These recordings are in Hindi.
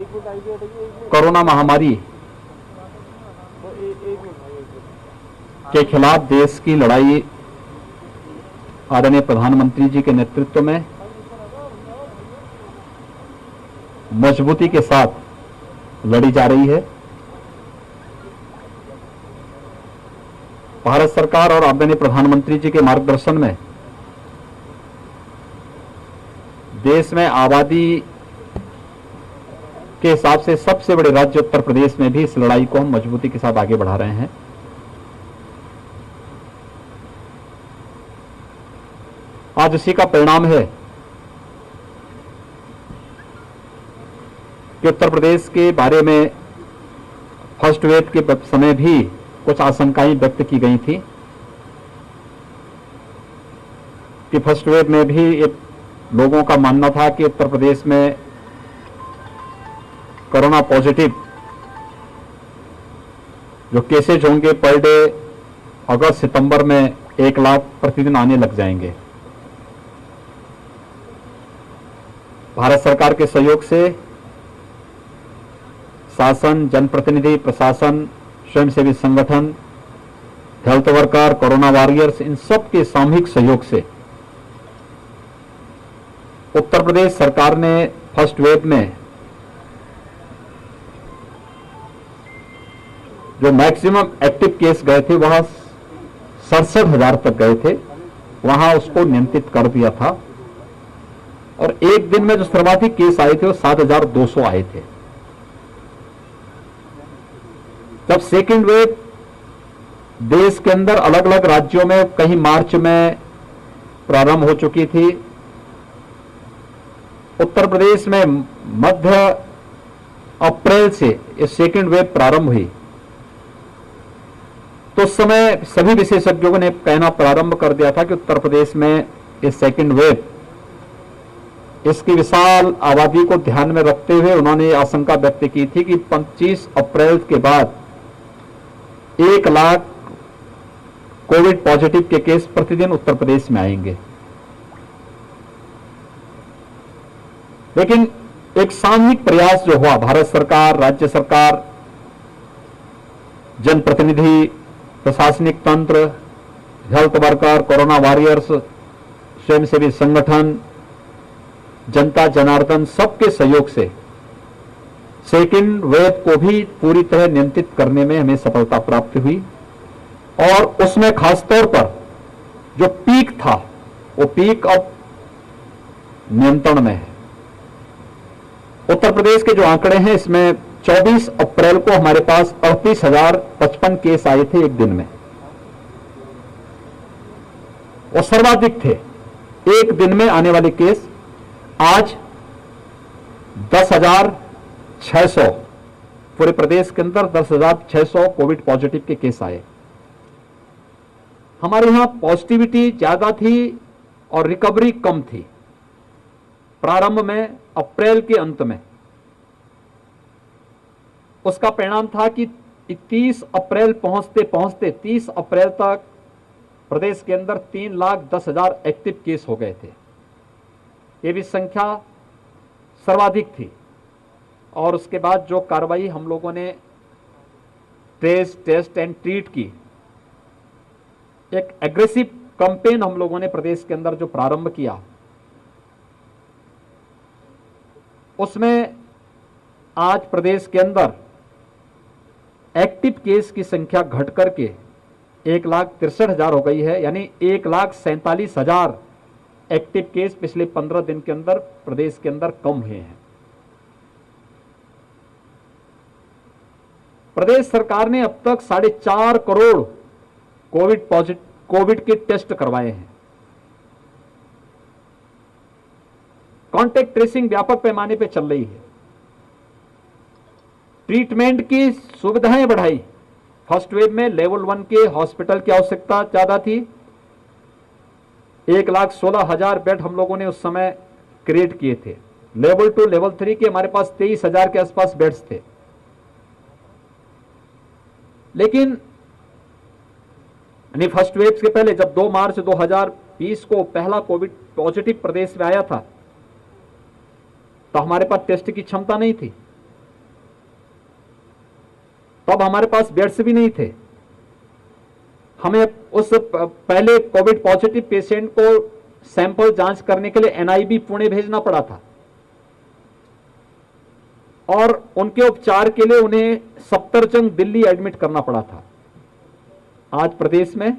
कोरोना महामारी के खिलाफ देश की लड़ाई आदरणीय प्रधानमंत्री जी के नेतृत्व में मजबूती के साथ लड़ी जा रही है। भारत सरकार और आदरणीय प्रधानमंत्री जी के मार्गदर्शन में देश में आबादी के हिसाब से सबसे बड़े राज्य उत्तर प्रदेश में भी इस लड़ाई को हम मजबूती के साथ आगे बढ़ा रहे हैं। आज उसी का परिणाम है कि उत्तर प्रदेश के बारे में फर्स्ट वेव के समय भी कुछ आशंकाएं व्यक्त की गई थी कि फर्स्ट वेव में भी लोगों का मानना था कि उत्तर प्रदेश में कोरोना पॉजिटिव जो केसेज होंगे पर डे अगस्त सितंबर में 1 लाख प्रतिदिन आने लग जाएंगे। भारत सरकार के सहयोग से शासन, जनप्रतिनिधि, प्रशासन, स्वयंसेवी संगठन, हेल्थ वर्कर, कोरोना वॉरियर्स, इन सब के सामूहिक सहयोग से उत्तर प्रदेश सरकार ने फर्स्ट वेव में जो मैक्सिमम एक्टिव केस गए थे वहां 67,000 तक गए थे, वहां उसको नियंत्रित कर दिया था। और एक दिन में जो सर्वाधिक केस आए थे वो 7,200 आए थे। जब सेकेंड वेव देश के अंदर अलग अलग राज्यों में कहीं मार्च में प्रारंभ हो चुकी थी, उत्तर प्रदेश में मध्य अप्रैल से ये सेकेंड वेव प्रारंभ हुई, तो उस समय सभी विशेषज्ञों ने कहना प्रारंभ कर दिया था कि उत्तर प्रदेश में ये सेकेंड वेव, इसकी विशाल आबादी को ध्यान में रखते हुए उन्होंने आशंका व्यक्त की थी कि 25 अप्रैल के बाद 1 लाख कोविड पॉजिटिव के केस प्रतिदिन उत्तर प्रदेश में आएंगे। लेकिन एक सामूहिक प्रयास जो हुआ, भारत सरकार, राज्य सरकार, जनप्रतिनिधि, प्रशासनिक तंत्र, हेल्थ वर्कर, कोरोना वॉरियर्स, स्वयंसेवी संगठन, जनता जनार्दन, सबके सहयोग से सेकेंड वेव को भी पूरी तरह नियंत्रित करने में हमें सफलता प्राप्त हुई। और उसमें खासतौर पर जो पीक था वो पीक अब नियंत्रण में है। उत्तर प्रदेश के जो आंकड़े हैं, इसमें 24 अप्रैल को हमारे पास 38,055 केस आए थे एक दिन में, और सर्वाधिक थे एक दिन में आने वाले केस। आज 10,600 पूरे प्रदेश के अंदर 10,600 कोविड पॉजिटिव के केस आए। हमारे यहां पॉजिटिविटी ज्यादा थी और रिकवरी कम थी। प्रारंभ में अप्रैल के अंत में उसका परिणाम था कि 30 अप्रैल पहुंचते पहुंचते 30 अप्रैल तक प्रदेश के अंदर 3,10,000 एक्टिव केस हो गए थे। ये भी संख्या सर्वाधिक थी। और उसके बाद जो कार्रवाई हम लोगों ने ट्रेस, टेस्ट एंड ट्रीट की, एक एग्रेसिव कैंपेन हम लोगों ने प्रदेश के अंदर जो प्रारंभ किया, उसमें आज प्रदेश के अंदर एक्टिव केस की संख्या घट करके 1,63,000 हो गई है। यानी 1,47,000 एक्टिव केस पिछले 15 दिन के अंदर प्रदेश के अंदर कम हुए हैं। प्रदेश सरकार ने अब तक 4.5 करोड़ कोविड के टेस्ट करवाए हैं। कॉन्टैक्ट ट्रेसिंग व्यापक पैमाने पर चल रही है। ट्रीटमेंट की सुविधाएं बढ़ाई। फर्स्ट वेव में लेवल 1 के हॉस्पिटल की आवश्यकता ज्यादा थी। 1,16,000 बेड हम लोगों ने उस समय क्रिएट किए थे। लेवल 2, लेवल 3 के हमारे पास 23,000 के आसपास बेड्स थे। लेकिन फर्स्ट वेव के पहले जब 2 मार्च 2020 को पहला कोविड पॉजिटिव प्रदेश में आया था, तो हमारे पास टेस्ट की क्षमता नहीं थी। तब हमारे पास बेड्स भी नहीं थे। हमें उस पहले कोविड पॉजिटिव पेशेंट को सैंपल जांच करने के लिए एनआईबी पुणे भेजना पड़ा था और उनके उपचार के लिए उन्हें सफदरजंग दिल्ली एडमिट करना पड़ा था। आज प्रदेश में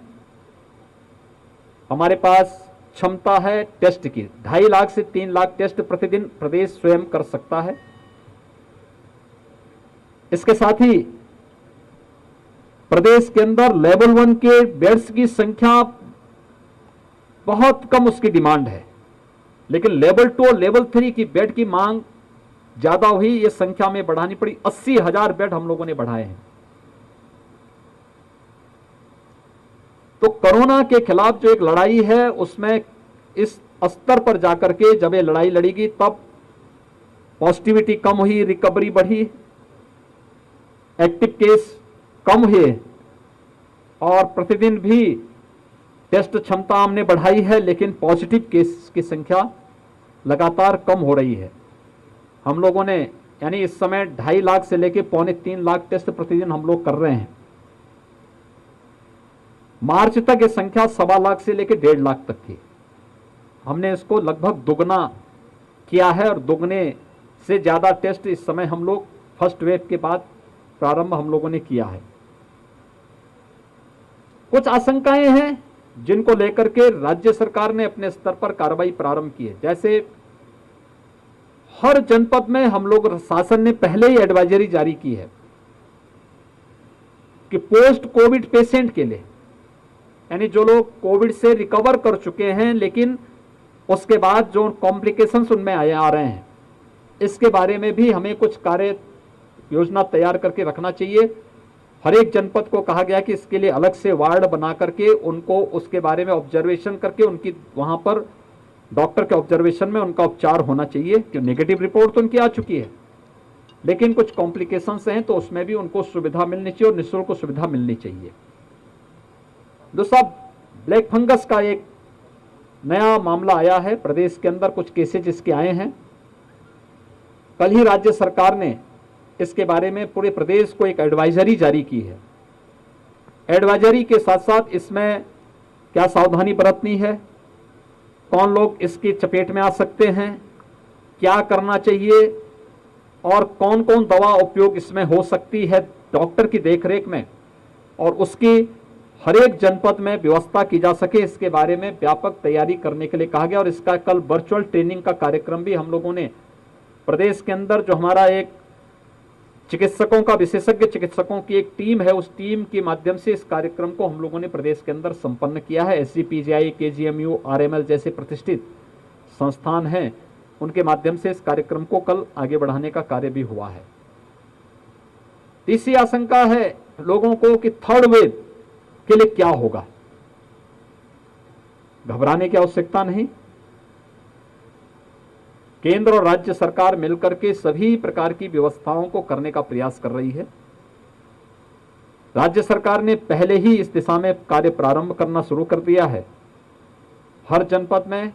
हमारे पास क्षमता है टेस्ट की, 2.5 लाख से 3 लाख टेस्ट प्रतिदिन प्रदेश स्वयं कर सकता है। इसके साथ ही प्रदेश के अंदर लेवल 1 के बेड्स की संख्या बहुत कम, उसकी डिमांड है, लेकिन लेवल 2 और लेवल 3 की बेड की मांग ज्यादा हुई, ये संख्या में बढ़ानी पड़ी। 80,000 बेड हम लोगों ने बढ़ाए हैं। तो कोरोना के खिलाफ जो एक लड़ाई है उसमें इस स्तर पर जाकर के जब ये लड़ाई लड़ेगी तब पॉजिटिविटी कम हुई, रिकवरी बढ़ी, एक्टिव केस कम हुए और प्रतिदिन भी टेस्ट क्षमता हमने बढ़ाई है, लेकिन पॉजिटिव केस की संख्या लगातार कम हो रही है। हम लोगों ने यानी इस समय 2.5 लाख से लेकर 2.25 लाख टेस्ट प्रतिदिन हम लोग कर रहे हैं। मार्च तक ये संख्या 1.25 लाख से लेकर 1.5 लाख तक थी। हमने इसको लगभग दुगना किया है और दुगने से ज्यादा टेस्ट इस समय हम लोग फर्स्ट वेव के बाद प्रारंभ हम लोगों ने किया है। कुछ आशंकाएं हैं जिनको लेकर के राज्य सरकार ने अपने स्तर पर कार्रवाई प्रारंभ की है। जैसे हर जनपद में हम लोग शासन ने पहले ही एडवाइजरी जारी की है कि पोस्ट कोविड पेशेंट के लिए, यानी जो लोग कोविड से रिकवर कर चुके हैं लेकिन उसके बाद जो कॉम्प्लिकेशंस उनमें आ रहे हैं, इसके बारे में भी हमें कुछ कार्य योजना तैयार करके रखना चाहिए। हर एक जनपद को कहा गया कि इसके लिए अलग से वार्ड बना करके उनको उसके बारे में ऑब्जर्वेशन करके उनकी वहां पर डॉक्टर के ऑब्जर्वेशन में उनका उपचार होना चाहिए। कि नेगेटिव रिपोर्ट तो उनकी आ चुकी है लेकिन कुछ कॉम्प्लिकेशंस हैं तो उसमें भी उनको सुविधा मिलनी चाहिए और निःशुल्क सुविधा मिलनी चाहिए। दूसरा, ब्लैक फंगस का एक नया मामला आया है प्रदेश के अंदर, कुछ केसेज इसके आए हैं। कल ही राज्य सरकार ने इसके बारे में पूरे प्रदेश को एक एडवाइजरी जारी की है। एडवाइजरी के साथ साथ इसमें क्या सावधानी बरतनी है, कौन लोग इसकी चपेट में आ सकते हैं, क्या करना चाहिए और कौन कौन दवा उपयोग इसमें हो सकती है डॉक्टर की देखरेख में, और उसकी हर एक जनपद में व्यवस्था की जा सके, इसके बारे में व्यापक तैयारी करने के लिए कहा गया। और इसका कल वर्चुअल ट्रेनिंग का कार्यक्रम भी हम लोगों ने प्रदेश के अंदर, जो हमारा एक चिकित्सकों का, विशेषज्ञ चिकित्सकों की एक टीम है, उस टीम के माध्यम से इस कार्यक्रम को हम लोगों ने प्रदेश के अंदर संपन्न किया है। SGPGI, KGMU, RML जैसे प्रतिष्ठित संस्थान हैं, उनके माध्यम से इस कार्यक्रम को कल आगे बढ़ाने का कार्य भी हुआ है। तीसरी आशंका है लोगों को कि थर्ड वेव के लिए क्या होगा। घबराने की आवश्यकता नहीं। केंद्र और राज्य सरकार मिलकर के सभी प्रकार की व्यवस्थाओं को करने का प्रयास कर रही है। राज्य सरकार ने पहले ही इस दिशा में कार्य प्रारंभ करना शुरू कर दिया है। हर जनपद में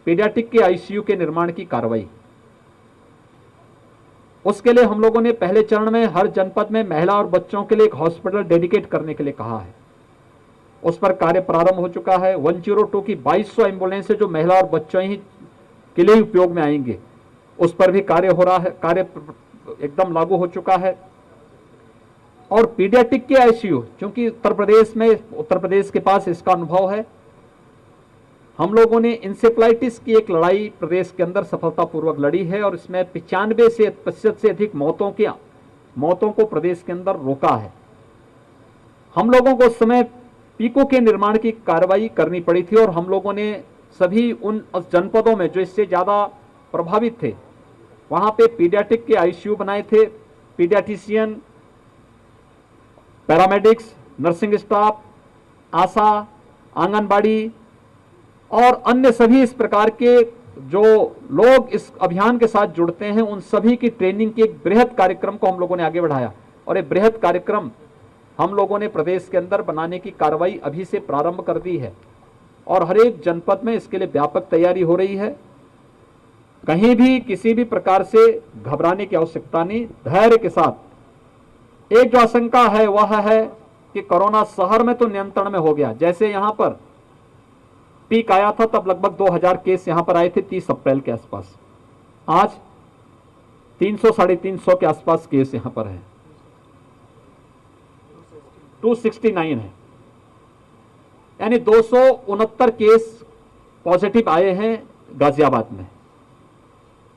पीडियाट्रिक के ICU के निर्माण की कार्रवाई, उसके लिए हम लोगों ने पहले चरण में हर जनपद में महिला और बच्चों के लिए एक हॉस्पिटल डेडिकेट करने के लिए कहा है। उस पर कार्य प्रारंभ हो चुका है। 102 की 2200 एम्बुलेंस जो महिला और बच्चों ही के लिए उपयोग में आएंगे, उस पर भी कार्य हो रहा है, कार्य एकदम लागू हो चुका है। और पीडियाट्रिक के ICU, क्योंकि उत्तर प्रदेश के पास इसका अनुभव है, हम लोगों ने इंसेफ्लाइटिस की एक लड़ाई प्रदेश के अंदर सफलतापूर्वक लड़ी है और इसमें 95% से अधिक मौतों को प्रदेश के अंदर रोका है। हम लोगों को उस समय पीको के निर्माण की कार्रवाई करनी पड़ी थी और हम लोगों ने सभी उन जनपदों में जो इससे ज्यादा प्रभावित थे वहां पे पीडियाट्रिक के ICU बनाए थे। पीडियाट्रिशियन, पैरामेडिक्स, नर्सिंग स्टाफ, आशा, आंगनबाड़ी और अन्य सभी इस प्रकार के जो लोग इस अभियान के साथ जुड़ते हैं, उन सभी की ट्रेनिंग के एक बृहद कार्यक्रम को हम लोगों ने आगे बढ़ाया और एक बृहद कार्यक्रम हम लोगों ने प्रदेश के अंदर बनाने की कार्रवाई अभी से प्रारंभ कर दी है और हर एक जनपद में इसके लिए व्यापक तैयारी हो रही है। कहीं भी किसी भी प्रकार से घबराने की आवश्यकता नहीं, धैर्य के साथ एक जो आशंका है वह है कि कोरोना शहर में तो नियंत्रण में हो गया। जैसे यहां पर पीक आया था तब लगभग 2000 केस यहां पर आए थे 30 अप्रैल के आसपास। आज 300 साढ़े 300 के आसपास केस यहां पर है, 269 है, यानी 269 केस पॉजिटिव आए हैं गाजियाबाद में।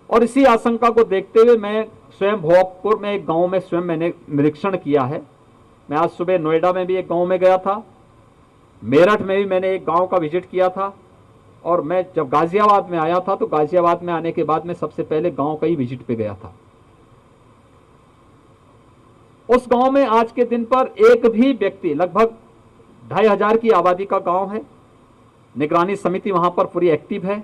और इसी आशंका को देखते हुए मैं स्वयं भोगपुर में एक गांव में स्वयं मैंने निरीक्षण किया है। मैं आज सुबह नोएडा में भी एक गांव में गया था, मेरठ में भी मैंने एक गांव का विजिट किया था, और मैं जब गाजियाबाद में आया था तो गाजियाबाद में आने के बाद मैं सबसे पहले गांव का ही विजिट पे गया था। उस गांव में आज के दिन पर एक भी व्यक्ति, लगभग 2500 की आबादी का गांव है, निगरानी समिति वहां पर पूरी एक्टिव है।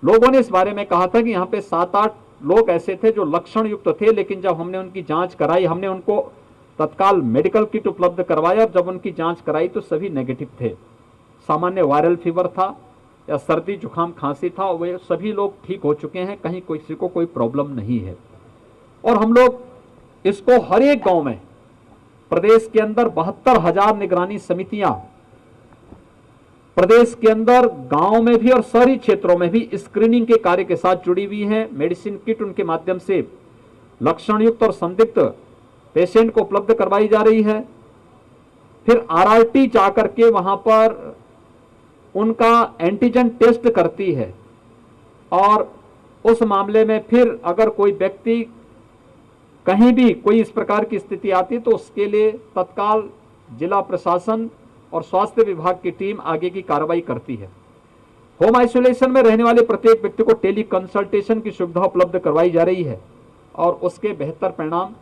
लोगों ने इस बारे में कहा था कि यहां पे 7-8 लोग ऐसे थे जो लक्षण युक्त थे, लेकिन जब हमने उनकी जांच कराई, हमने उनको तत्काल मेडिकल किट उपलब्ध करवाया और जब उनकी जांच कराई तो सभी नेगेटिव थे। सामान्य वायरल फीवर था या सर्दी जुकाम खांसी था, वे सभी लोग ठीक हो चुके हैं, कहीं किसी को कोई प्रॉब्लम नहीं है। और हम लोग इसको हर एक गांव में, प्रदेश के अंदर 72,000 निगरानी समितियां प्रदेश के अंदर गांव में भी और शहरी क्षेत्रों में भी स्क्रीनिंग के कार्य के साथ जुड़ी हुई हैं। मेडिसिन किट उनके माध्यम से लक्षण युक्त और संदिग्ध पेशेंट को उपलब्ध करवाई जा रही है। फिर आरआरटी जाकर के वहां पर उनका एंटीजन टेस्ट करती है, और उस मामले में फिर अगर कोई व्यक्ति कहीं भी कोई इस प्रकार की स्थिति आती है तो उसके लिए तत्काल जिला प्रशासन और स्वास्थ्य विभाग की टीम आगे की कार्रवाई करती है। होम आइसोलेशन में रहने वाले प्रत्येक व्यक्ति को टेली कंसल्टेशन की सुविधा उपलब्ध करवाई जा रही है और उसके बेहतर परिणाम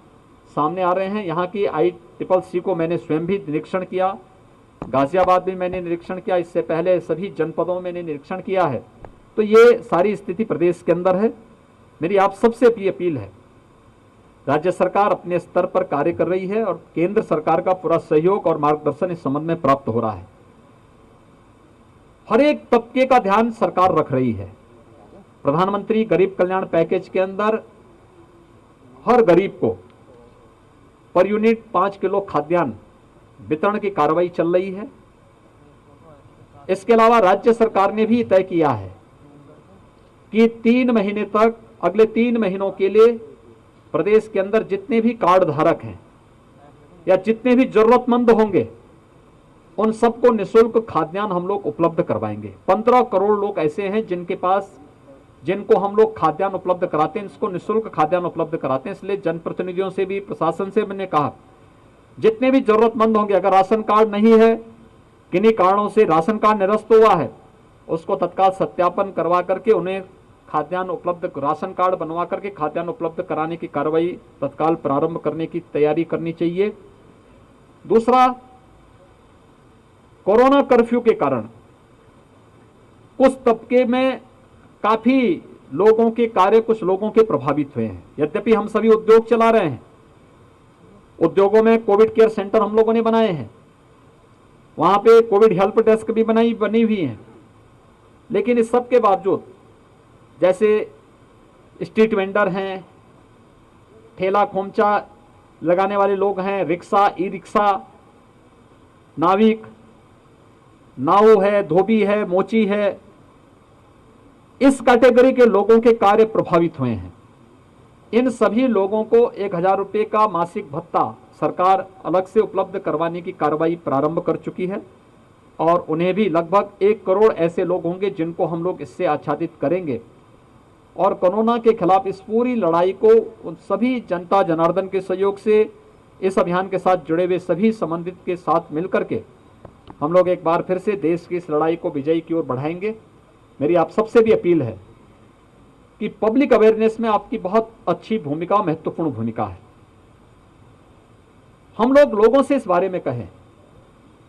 सामने आ रहे हैं। यहाँ की ICCC को मैंने स्वयं भी निरीक्षण किया, गाजियाबाद भी मैंने निरीक्षण किया, इससे पहले सभी जनपदों में मैंने निरीक्षण किया है। तो ये सारी स्थिति प्रदेश के अंदर है। मेरी आप सबसे भी अपील है, राज्य सरकार अपने स्तर पर कार्य कर रही है और केंद्र सरकार का पूरा सहयोग और मार्गदर्शन इस संबंध में प्राप्त हो रहा है। हर एक तबके का ध्यान सरकार रख रही है। प्रधानमंत्री गरीब कल्याण पैकेज के अंदर हर गरीब को पर यूनिट 5 किलो खाद्यान्न वितरण की कार्रवाई चल रही है। इसके अलावा राज्य सरकार ने भी तय किया है कि 3 महीने तक, अगले 3 महीनों के लिए प्रदेश के अंदर जितने भी कार्ड धारक हैं या जितने भी जरूरतमंद होंगे उन सबको निःशुल्क खाद्यान्न हम लोग उपलब्ध करवाएंगे। 15 करोड़ लोग ऐसे हैं जिनको हम लोग खाद्यान्न उपलब्ध कराते हैं, इसको निःशुल्क खाद्यान्न उपलब्ध कराते हैं। इसलिए जनप्रतिनिधियों से भी, प्रशासन से मैंने कहा, जितने भी जरूरतमंद होंगे, अगर राशन कार्ड नहीं है, किन्हीं कारणों से राशन कार्ड निरस्त हुआ है, उसको तत्काल सत्यापन करवा करके उन्हें खाद्यान्न उपलब्ध, राशन कार्ड बनवा करके खाद्यान्न उपलब्ध कराने की कार्रवाई तत्काल प्रारंभ करने की तैयारी करनी चाहिए। दूसरा, कोरोना कर्फ्यू के कारण कुछ तबके में काफी लोगों के कार्य, कुछ लोगों के प्रभावित हुए हैं। यद्यपि हम सभी उद्योग चला रहे हैं, उद्योगों में कोविड केयर सेंटर हम लोगों ने बनाए हैं, वहां पे कोविड हेल्प डेस्क भी बनी हुई है, लेकिन इस सब के बावजूद जैसे स्ट्रीट वेंडर हैं, ठेला खोमचा लगाने वाले लोग हैं, रिक्शा, ई रिक्शा, नाविक, नाव है, धोबी है, मोची है, इस कैटेगरी के लोगों के कार्य प्रभावित हुए हैं। इन सभी लोगों को 1000 रुपये का मासिक भत्ता सरकार अलग से उपलब्ध करवाने की कार्रवाई प्रारंभ कर चुकी है और उन्हें भी लगभग 1 करोड़ ऐसे लोग होंगे जिनको हम लोग इससे आच्छादित करेंगे। और कोरोना के खिलाफ इस पूरी लड़ाई को उन सभी जनता जनार्दन के सहयोग से, इस अभियान के साथ जुड़े हुए सभी संबंधित के साथ मिलकर के हम लोग एक बार फिर से देश की इस लड़ाई को विजयी की ओर बढ़ाएंगे। मेरी आप सबसे भी अपील है कि पब्लिक अवेयरनेस में आपकी बहुत अच्छी भूमिका, महत्वपूर्ण भूमिका है। हम लोग लोगों से इस बारे में कहें।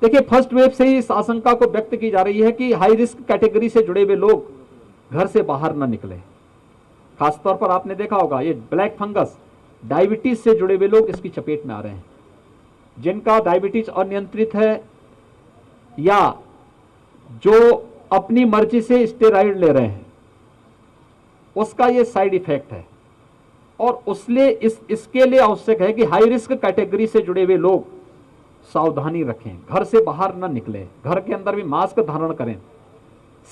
देखिए, फर्स्ट वेव से ही इस आशंका को व्यक्त की जा रही है कि हाई रिस्क कैटेगरी से जुड़े हुए लोग घर से बाहर न निकले। खासतौर पर आपने देखा होगा, ये ब्लैक फंगस, डायबिटीज से जुड़े हुए लोग इसकी चपेट में आ रहे हैं। जिनका डायबिटीज अनियंत्रित है या जो अपनी मर्जी से स्टेरॉइड ले रहे हैं, उसका ये साइड इफेक्ट है। और इसके लिए आवश्यक है कि हाई रिस्क कैटेगरी से जुड़े हुए लोग सावधानी रखें, घर से बाहर न निकलें, घर के अंदर भी मास्क धारण करें।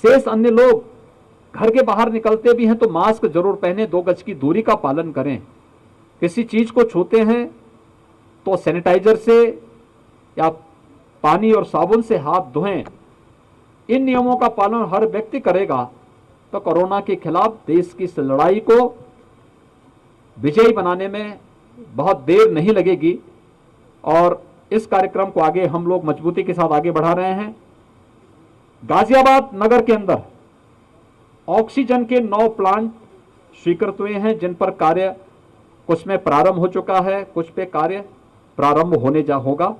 शेष अन्य लोग घर के बाहर निकलते भी हैं तो मास्क जरूर पहने, 2 गज की दूरी का पालन करें। किसी चीज को छूते हैं तो सैनिटाइजर से या पानी और साबुन से हाथ धोएं। इन नियमों का पालन हर व्यक्ति करेगा तो कोरोना के खिलाफ देश की इस लड़ाई को विजयी बनाने में बहुत देर नहीं लगेगी और इस कार्यक्रम को आगे हम लोग मजबूती के साथ आगे बढ़ा रहे हैं। गाजियाबाद नगर के अंदर ऑक्सीजन के 9 प्लांट स्वीकृत हुए हैं, जिन पर कार्य कुछ में प्रारंभ हो चुका है, कुछ पे कार्य प्रारंभ होने होगा।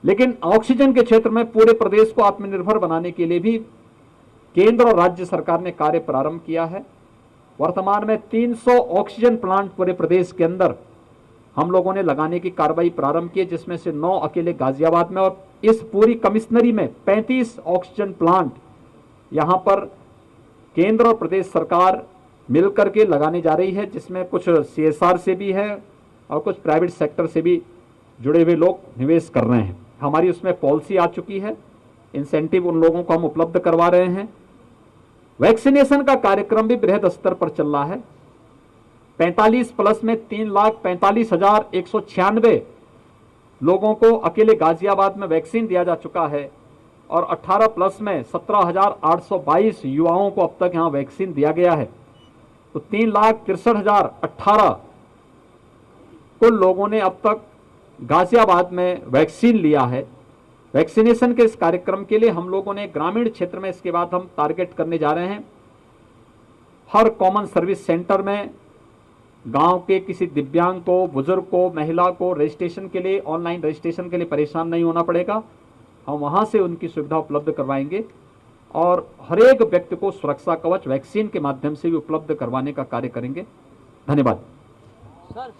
लेकिन ऑक्सीजन के क्षेत्र में पूरे प्रदेश को आत्मनिर्भर बनाने के लिए भी केंद्र और राज्य सरकार ने कार्य प्रारंभ किया है। वर्तमान में 300 ऑक्सीजन प्लांट पूरे प्रदेश के अंदर हम लोगों ने लगाने की कार्रवाई प्रारंभ की है, जिसमें से 9 अकेले गाजियाबाद में, और इस पूरी कमिश्नरी में 35 ऑक्सीजन प्लांट यहां पर केंद्र और प्रदेश सरकार मिलकर के लगाने जा रही है, जिसमें कुछ CSR से भी है और कुछ प्राइवेट सेक्टर से भी जुड़े हुए लोग निवेश कर रहे हैं। हमारी उसमें पॉलिसी आ चुकी है, इंसेंटिव उन लोगों को हम उपलब्ध करवा रहे हैं। वैक्सीनेशन का कार्यक्रम भी बृहद स्तर पर चल रहा है। 45 प्लस में 3,45,196 लोगों को अकेले गाजियाबाद में वैक्सीन दिया जा चुका है और 18 प्लस में 17,822 युवाओं को अब तक यहां वैक्सीन दिया गया है। तो 3,63,018 कुल लोगों ने अब तक गाजियाबाद में वैक्सीन लिया है। वैक्सीनेशन के इस कार्यक्रम के लिए हम लोगों ने ग्रामीण क्षेत्र में इसके बाद हम टारगेट करने जा रहे हैं। हर कॉमन सर्विस सेंटर में गांव के किसी दिव्यांग को, बुजुर्ग को, महिला को रजिस्ट्रेशन के लिए, ऑनलाइन रजिस्ट्रेशन के लिए परेशान नहीं होना पड़ेगा। हम वहां से उनकी सुविधा उपलब्ध करवाएंगे और हर एक व्यक्ति को सुरक्षा कवच वैक्सीन के माध्यम से भी उपलब्ध करवाने का कार्य करेंगे। धन्यवाद। सर